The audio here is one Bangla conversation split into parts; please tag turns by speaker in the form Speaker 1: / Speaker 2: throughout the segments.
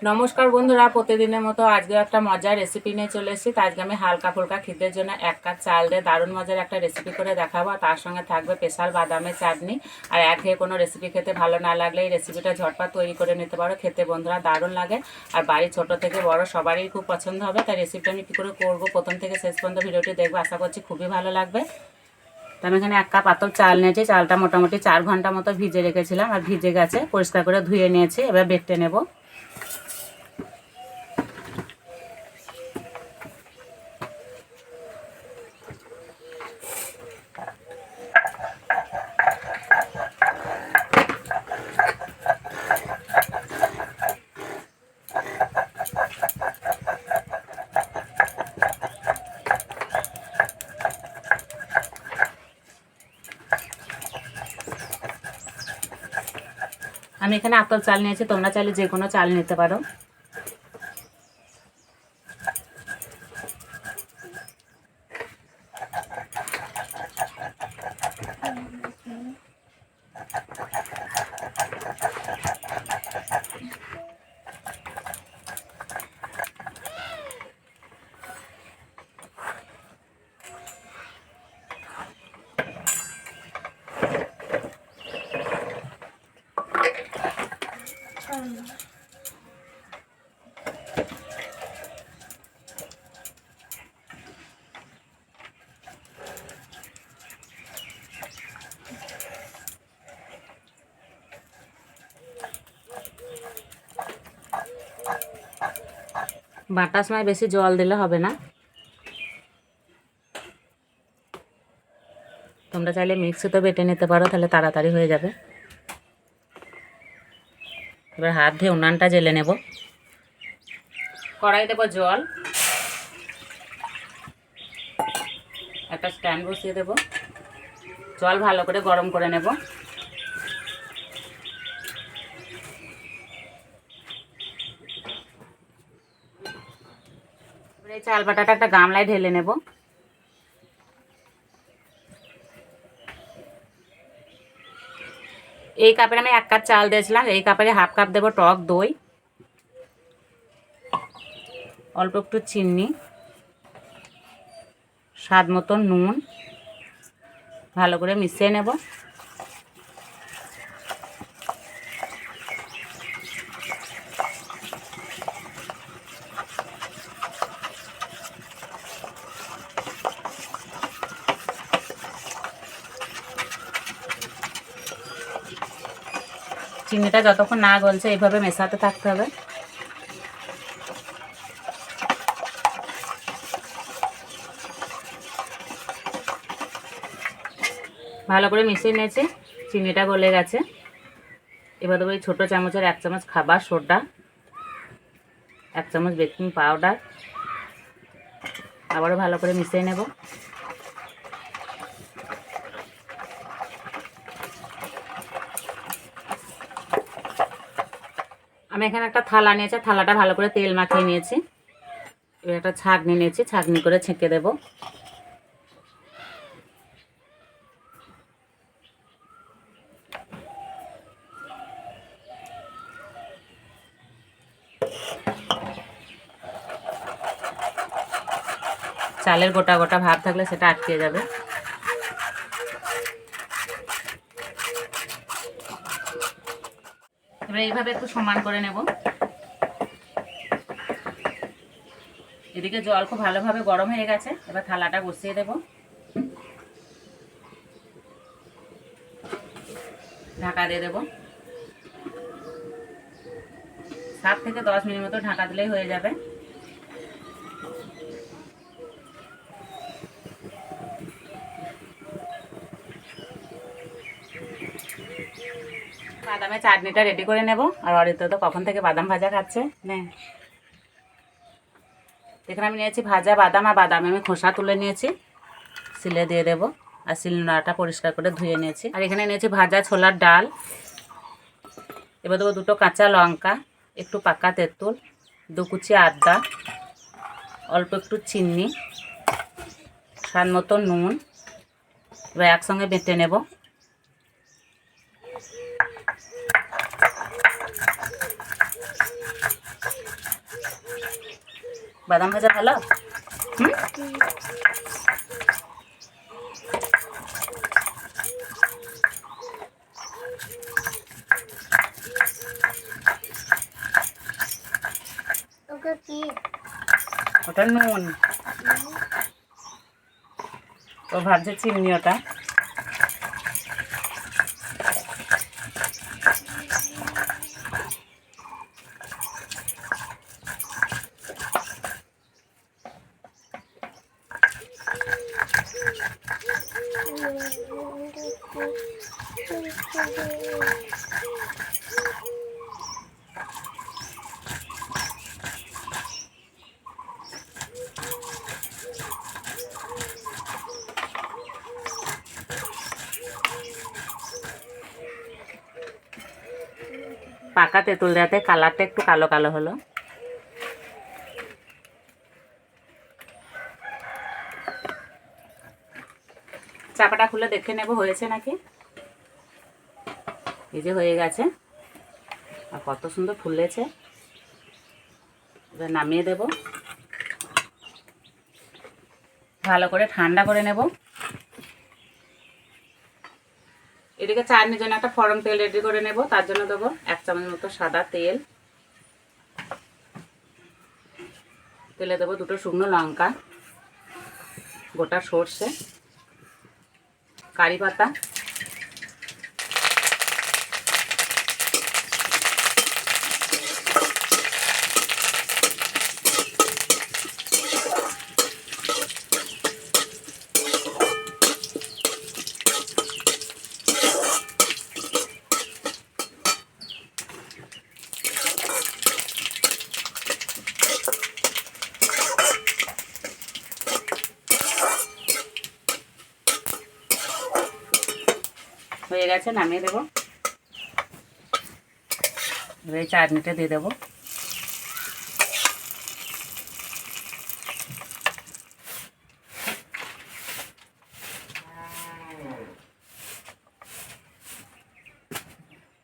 Speaker 1: নমস্কার বন্ধুরা, প্রতিদিনের মতো আজকে একটা মজার রেসিপি নিয়ে চলে এসেছি। আজকে আমি হালকা ফুলকা খিদের জন্য 1 কাপ চাল দিয়ে দারুণ মজার একটা রেসিপি করে দেখাবো। তার সঙ্গে থাকবে স্পেশাল বাদামের চাটনি। আর একঘেয়ে কোনো রেসিপি খেতে ভালো না লাগলে এই রেসিপিটা ঝটপট তৈরি করে নিতে পারো। খেতে বন্ধুরা দারুণ লাগে, আর বাড়ির ছোট থেকে বড় সবারই খুব পছন্দ হবে। তাই রেসিপিটা আমি কী করে করবো প্রথম থেকে শেষ পর্যন্ত ভিডিওটি দেখবো, আশা করছি খুবই ভালো লাগবে। তো আমি এখানে 1 কাপ আতপ চাল নিয়েছি। চালটা মোটামুটি 4 ঘন্টা মতো ভিজে রেখেছিলাম, আর ভিজে গেছে, পরিষ্কার করে ধুয়ে নিয়েছি। এবার বেটে নেব। আমি এখানে আতপ চাল নিয়েছি, তোমরা চাইলে যে কোনো চাল নিতে পারো। বাটার সময় বেশি জল দিলে হবে না, তোমরা চাইলে মিক্সিতে বেটে নিতে পারো, তাহলে তাড়াতাড়ি হয়ে যাবে। এবার হাত দিয়ে উনানটা জ্বেলে নেব। কড়াই দেবো জল, একটা স্ট্যান্ড বসিয়ে দেব। জল ভালো করে গরম করে নেব। এবার এই চাল বাটাটা একটা গামলায় ঢেলে নেব। এই কাপের আমি 1 কাপ চাল দিয়েছিলাম, এই কাপের হাফ কাপ দেবো টক দই, অল্প একটু চিনি, স্বাদ মতো নুন, ভালো করে মিশিয়ে নেব। চিনিটা যতক্ষণ না গলছে এইভাবে মেশাতে থাকতে হবে। ভালো করে মিশিয়ে নিয়েছি, চিনিটা গলে গেছে। এবার দেবো এই ছোটো চামচের 1 চামচ খাবার সোডা, 1 চামচ বেকিং পাউডার, আবারও ভালো করে মিশিয়ে নেব। আমি এখানে একটা থালা নিয়েছি, থালাটা ভালো করে তেল মাখিয়ে নিয়েছি। এবার একটা ছাঁকনি নিয়েছি, ছাঁকনি করে ছেঁকে দেব। চালের গোটা গোটা ভাব থাকলে সেটা আটকে যাবে। এবার এইভাবে একটু সমান করে নেব। এদিকে জল খুব ভালোভাবে গরম হয়ে গেছে, এবার থালাটা বসিয়ে দেব। ঢাকা দিয়ে দেব। 7 থেকে 10 মিনিট মতো ঢাকা দিলেই হয়ে যাবে। বাদামের চাটনিটা রেডি করে নেব। আর অরিত্র তো কখন থেকে বাদাম ভাজা খাচ্ছে। এখানে আমি নিয়েছি ভাজা বাদাম, আর বাদামে আমি খোসা তুলে নিয়েছি, সিলে দিয়ে দেব। আর শিলনোড়াটা পরিষ্কার করে ধুয়ে নিয়েছি। আর এখানে নিয়েছি ভাজা ছোলার ডাল। এবার দেবো 2টো কাঁচা লঙ্কা, একটু পাকা তেঁতুল, 2 কুচি আদা, অল্প একটু চিনি, স্বাদ মতো নুন। এবার একসঙ্গে বেটে নেব। বাদাম ভাজা ভালো? হুম, ওটা নুন, ও ভাজছে চিমনি ওটা। পাকা তেঁতুল দেওয়াতে কালারটা একটু কালো কালো হলো। চাপাটা খুলে দেখে নেব হয়েছে নাকি। এই যে হয়ে গেছে, আর কত সুন্দর ফুলেছে। এবার নামিয়ে দেব, ভালো করে ঠান্ডা করে নেব। এদিকে চাটনির জন্য একটা ফড়ং তেল রেডি করে নেব। তার জন্য দেবো 1 চামচ মতো সাদা তেল। তেলে দেবো 2টো শুকনো লঙ্কা, গোটা সর্ষে, কারি পাতা, হয়ে গেছে, নামিয়ে দেবো। এবার চাটনিটা দিয়ে দেবো।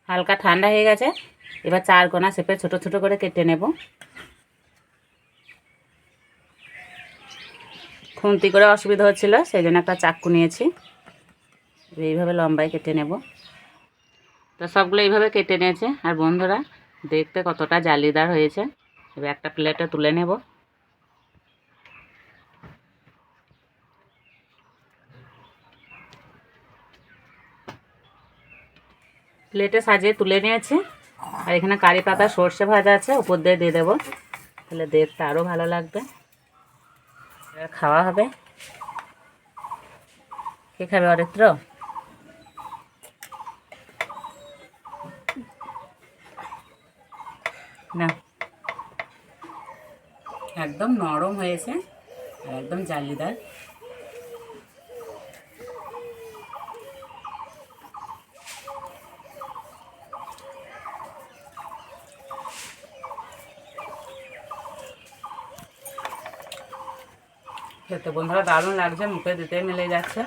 Speaker 1: হালকা ঠান্ডা হয়ে গেছে, এবার 4 কোনা শেপে ছোট ছোট করে কেটে নেব। খুন্তি করে অসুবিধা হচ্ছিল, সেই জন্য একটা চাকু নিয়েছি। এইভাবে লম্বায় কেটে নেব। তো সবগুলো এইভাবে কেটে নিয়েছে। আর বন্ধুরা দেখতে কতটা জালিদার হয়েছে। এবার একটা প্লেটে তুলে নেব। প্লেটে সাজিয়ে তুলে নিয়েছি। আর এখানে কারি পাতা সর্ষে ভাজা আছে, উপর দিয়ে দেবো, তাহলে দেখতে আরও ভালো লাগবে। খাওয়া হবে। কে খাবে অরিত্র? না, একদম নরম হয়েছে আর একদম জালিদার। খেতে বন্ধুরা দারুণ লাগছে, মুখে দিতে মিলে যাচ্ছে।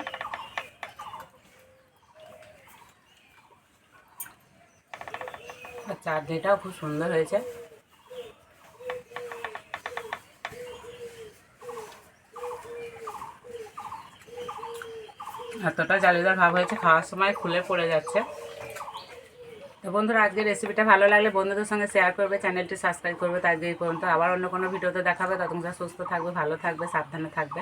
Speaker 1: আর চাটনিটাও খুব সুন্দর হয়েছে। এতটা জালিদার ভাব হয়েছে, খাওয়ার সময় খুলে পড়ে যাচ্ছে। তো বন্ধুরা আজকের রেসিপিটা ভালো লাগলে বন্ধুদের সঙ্গে শেয়ার করবে, চ্যানেলটি সাবস্ক্রাইব করবে। তো আজকে এই পর্যন্ত, আবার অন্য কোনো ভিডিওতে দেখাবে। ততক্ষণ সুস্থ থাকবে, ভালো থাকবে, সাবধানে থাকবে।